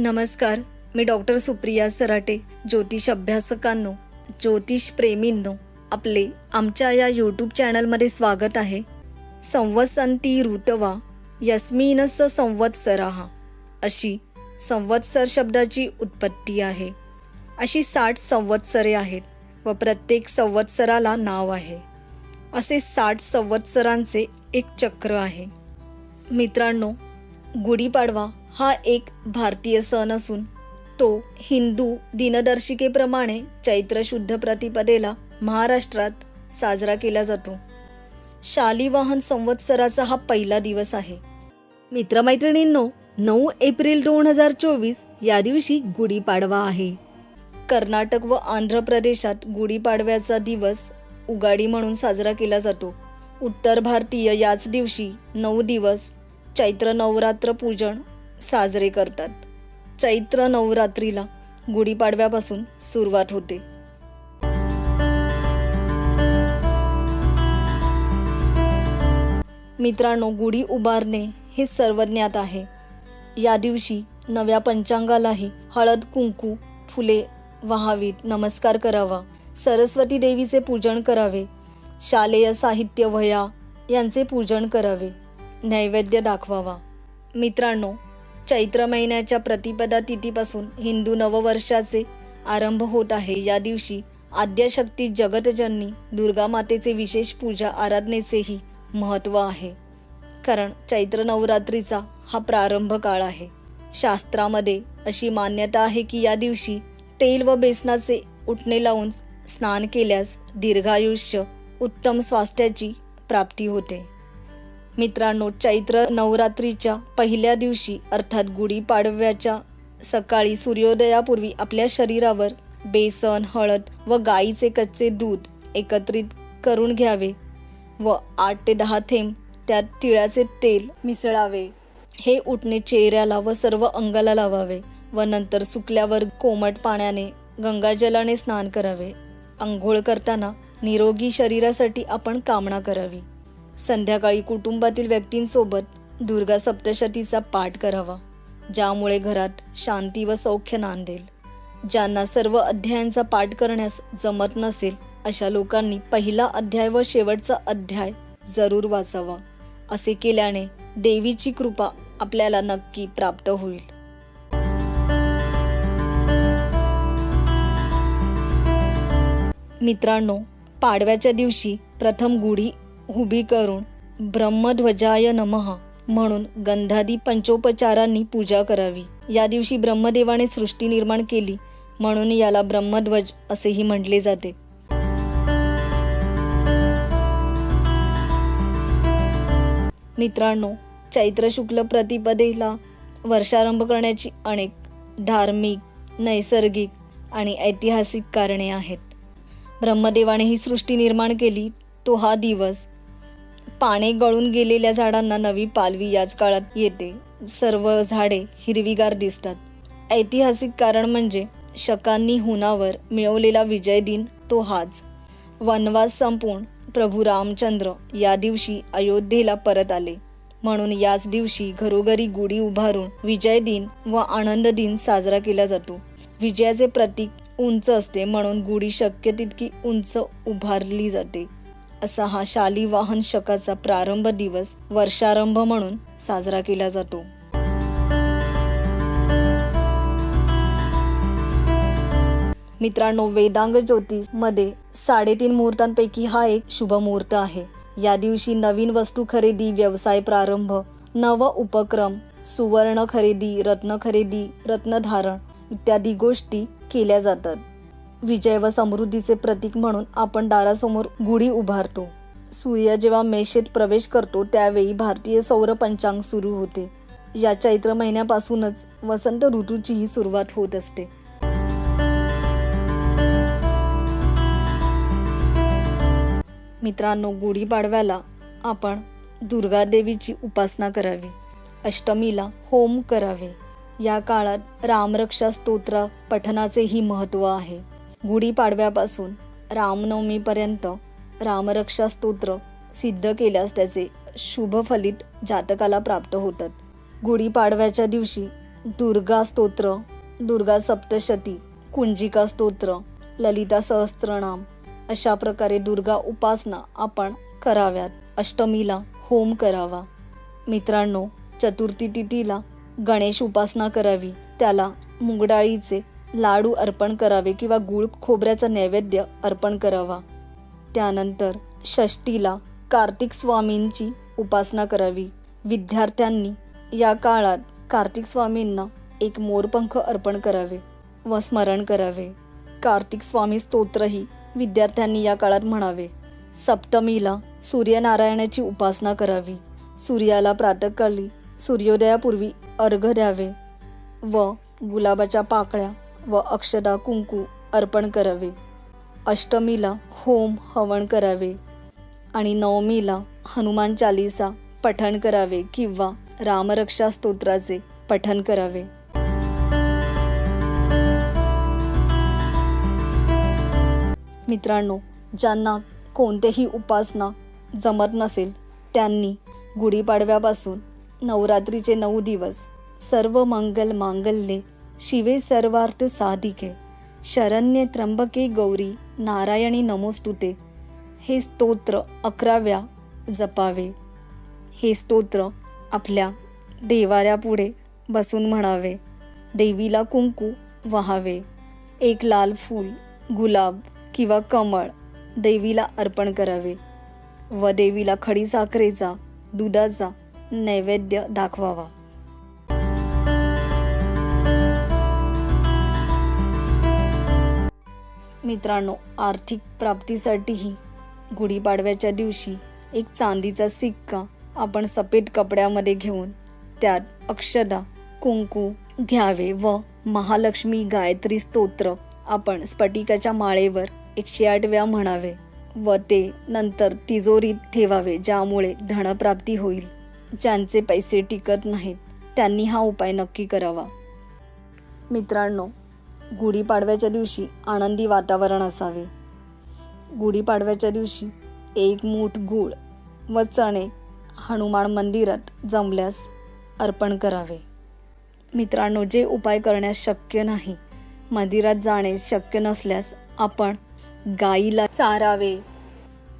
नमस्कार, मी डॉक्टर सुप्रिया सराटे. ज्योतिष अभ्यासकांनो, ज्योतिष प्रेमींनो, आमच्या या यूट्यूब चॅनलमध्ये स्वागत आहे. संवत्सन्ति ऋतवा यस्मिनस् संवत्सराः अशी संवत्सर शब्दाची उत्पत्ती आहे. अशी 60 संवत्सरे आहेत व प्रत्येक संवत्सराला नाव आहे. असे 60 संवत्सरांचे एक चक्र आहे. मित्रांनो, गुढीपाडवा हा एक भारतीय सण असून तो हिंदू दिनदर्शिकेप्रमाणे चैत्र शुद्ध प्रतिपदेला महाराष्ट्रात साजरा केला जातो. शालिवाहन संवत्सराचा हा पहिला दिवस आहे. मित्रमैत्रिणींनो, 9 एप्रिल 2024 या दिवशी गुढीपाडवा आहे. कर्नाटक व आंध्र प्रदेशात गुढीपाडव्याचा दिवस उगाडी म्हणून साजरा केला जातो. उत्तर भारतीय याच दिवशी 9 दिवस चैत्र नवरात्र पूजन साजरे करतात. चैत्र नवरात्रीला गुढीपाडव्यापासून सुरुवात होते. मित्रांनो, गुढी उभारणे हे सर्वज्ञात आहे. या दिवशी नव्या पंचांगालाही हळद कुंकू फुले वाहावीत, नमस्कार करावा, सरस्वती देवीचे पूजन करावे, शालेय साहित्य वह्या यांचे पूजन करावे, नैवेद्य दाखवावा. मित्रांनो, चैत्र महिन्याच्या प्रतिपदा तिथीपासून हिंदू नववर्षाचे आरंभ होत आहे. या दिवशी आद्यशक्ती जगतजननी दुर्गा मातेचे विशेष पूजा आराधनेचेही महत्त्व आहे. कारण चैत्र नवरात्रीचा हा प्रारंभ काळ आहे. शास्त्रामध्ये अशी मान्यता आहे की या दिवशी तेल व बेसनाचे उटणे लावून स्नान केल्यास दीर्घायुष्य, उत्तम स्वास्थ्याची प्राप्ती होते. मित्रांनो, चैत्र नवरात्रीच्या पहिल्या दिवशी अर्थात गुढीपाडव्याच्या सकाळी सूर्योदयापूर्वी आपल्या शरीरावर बेसन, हळद व गाईचे कच्चे दूध एकत्रित करून घ्यावे व 8 ते 10 थेंब त्यात तिळाचे तेल मिसळावे. हे उटणे चेहऱ्याला व सर्व अंगाला लावावे व नंतर सुकल्यावर कोमट पाण्याने गंगाजलाने स्नान करावे. आंघोळ करताना निरोगी शरीरासाठी आपण कामना करावी. संध्याकाळी कुटुंबातील व्यक्तींसोबत दुर्गा सप्तशतीचा पाठ करावा, ज्यामुळे घरात शांती व सौख्य नांदेल. ज्यांना सर्व अध्यायांचा पाठ करण्यास जमत नसेल अशा लोकांनी पहिला अध्याय व शेवटचा अध्याय जरूर वाचावा. असे केल्याने देवीची कृपा आपल्याला नक्की प्राप्त होईल. मित्रांनो, पाडव्याच्या दिवशी प्रथम गुढी उभी करून ब्रह्मध्वजाय नमः म्हणून गंधादी पंचोपचारांनी पूजा करावी. या दिवशी ब्रह्मदेवाने सृष्टी निर्माण केली म्हणून याला ब्रह्मध्वज असेही म्हटले जाते. मित्रांनो, चैत्र शुक्ल प्रतिपदेला वर्षारंभ करण्याची अनेक धार्मिक, नैसर्गिक आणि ऐतिहासिक कारणे आहेत. ब्रह्मदेवाने ही सृष्टी निर्माण केली तो हा दिवस. पाने गळून गेलेल्या झाडांना नवी पालवी याच काळात येते. सर्व झाडे हिरवीगार दिसतात. ऐतिहासिक कारण म्हणजे शकांनी हुनावर मिळवलेला विजय दिन तो हाच. वनवास संपवून प्रभू रामचंद्र या दिवशी अयोध्येला परत आले म्हणून याच दिवशी घरोघरी गुढी उभारून विजय दिन व आनंद दिन साजरा केला जातो. विजयाचे प्रतीक उंच असते म्हणून गुढी शक्य तितकी उंच उभारली जाते. असा हा शालिवाहन शकाचा प्रारंभ दिवस वर्षारंभ म्हणून साजरा केला जातो. मित्रांनो, वेदांग ज्योतिष मध्ये 3.5 मुहूर्तांपैकी हा एक शुभ मुहूर्त आहे. या दिवशी नवीन वस्तू खरेदी, व्यवसाय प्रारंभ, नव उपक्रम, सुवर्ण खरेदी, रत्न खरेदी, रत्नधारण इत्यादी गोष्टी केल्या जातात. विजय व समृद्धीचे प्रतीक म्हणून आपण दारासमोर गुढी उभारतो. सूर्य जेव्हा मेषेत प्रवेश करतो त्यावेळी भारतीय सौर पंचांग सुरू होते. या चैत्र महिन्यापासूनच वसंत ऋतूचीही सुरुवात होत असते. मित्रांनो, गुढीपाडव्याला आपण दुर्गा देवीची उपासना करावी. अष्टमीला होम करावे. या काळात रामरक्षा स्तोत्र पठनाचेही महत्त्व आहे. गुढीपाडव्यापासून रामनवमीपर्यंत रामरक्षा स्तोत्र सिद्ध केल्यास त्याचे शुभ फलित जातकाला प्राप्त होतात. गुढीपाडव्याच्या दिवशी दुर्गा स्तोत्र, दुर्गा सप्तशती, कुंजिका स्तोत्र, ललिता सहस्त्रनाम अशा प्रकारे दुर्गा उपासना आपण कराव्यात. अष्टमीला होम करावा. मित्रांनो, चतुर्थी तिथीला गणेश उपासना करावी. त्याला मुगडाळीचे लाडू अर्पण करावे किंवा गूळ खोबऱ्याचा नैवेद्य अर्पण करावा. त्यानंतर षष्टीला कार्तिक स्वामींची उपासना करावी. विद्यार्थ्यांनी या काळात कार्तिक स्वामींना एक मोरपंख अर्पण करावे व स्मरण करावे. कार्तिक स्वामी स्तोत्रही विद्यार्थ्यांनी या काळात म्हणावे. सप्तमीला सूर्यनारायणाची उपासना करावी. सूर्याला प्रातःकाळी सूर्योदयापूर्वी अर्घ्य द्यावे व गुलाबाच्या पाकळ्या व अक्षता कुंकू अर्पण करावे. अष्टमीला होम हवन करावे आणि नवमीला हनुमान चालीसा पठण करावे किंवा रामरक्षा स्तोत्राचे पठण करावे. मित्रांनो, ज्यांना कोणतेही उपासना जमत नसेल त्यांनी गुढीपाडव्यापासून नवरात्रीचे 9 दिवस सर्व मंगल मांगल्ये शिवे सर्वार्थ साधिके शरण्ये त्र्यंबके गौरी नारायणी नमोस्तुते हे स्तोत्र 11 वेळा जपावे. हे स्तोत्र आपल्या देवाऱ्यापुढे बसून म्हणावे. देवीला कुंकू वहावे. एक लाल फूल, गुलाब किंवा कमळ देवीला अर्पण करावे व देवीला खडीसाखरेचा दुधाचा नैवेद्य दाखवावा. मित्रांनो, आर्थिक प्राप्तीसाठीही गुढीपाडव्याच्या दिवशी एक चांदीचा सिक्का आपण सफेद कपड्यामध्ये घेऊन त्यात अक्षदा कुंकू घ्यावे व महालक्ष्मी गायत्री स्तोत्र आपण स्फटिकाच्या माळेवर 108 वेळा म्हणावे व ते नंतर तिजोरीत ठेवावे, ज्यामुळे धनप्राप्ती होईल. ज्यांचे पैसे टिकत नाहीत त्यांनी हा उपाय नक्की करावा. मित्रांनो, गुढीपाडव्याच्या दिवशी आनंदी वातावरण असावे. गुढीपाडव्याच्या दिवशी 1 मूठ गूळ व चणे हनुमान मंदिरात जमल्यास अर्पण करावे. मित्रांनो, जे उपाय करण्यास शक्य नाही, मंदिरात जाणे शक्य नसल्यास आपण गाईला चारावे.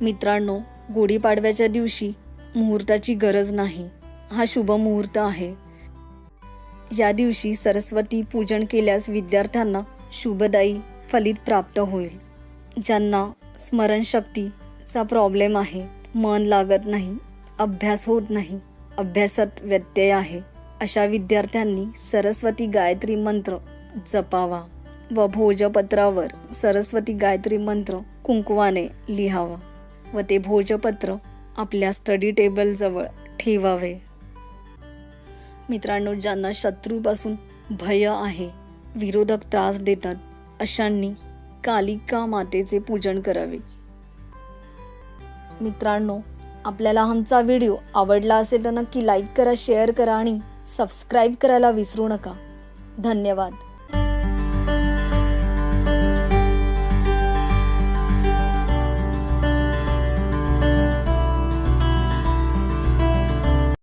मित्रांनो, गुढीपाडव्याच्या दिवशी मुहूर्ताची गरज नाही. हा शुभ मुहूर्त आहे. या दिवशी सरस्वती पूजन केल्यास विद्यार्थ्यांना शुभदायी फलित प्राप्त होईल. ज्यांना स्मरणशक्तीचा प्रॉब्लेम आहे, मन लागत नाही, अभ्यास होत नाही, अभ्यासात व्यत्यय आहे, अशा विद्यार्थ्यांनी सरस्वती गायत्री मंत्र जपावा व भोजपत्रावर सरस्वती गायत्री मंत्र कुंकवाने लिहावा व ते भोजपत्र आपल्या स्टडी टेबलजवळ ठेवावे. मित्रांनो, ज्यांना शत्रूपासून भय आहे, विरोधक त्रास देतात, अशांनी कालिका मातेचे पूजन करावे. मित्रांनो, आपल्याला आमचा व्हिडिओ आवडला असेल तर नक्की लाईक करा, शेअर करा आणि सबस्क्राईब करायला विसरू नका. धन्यवाद.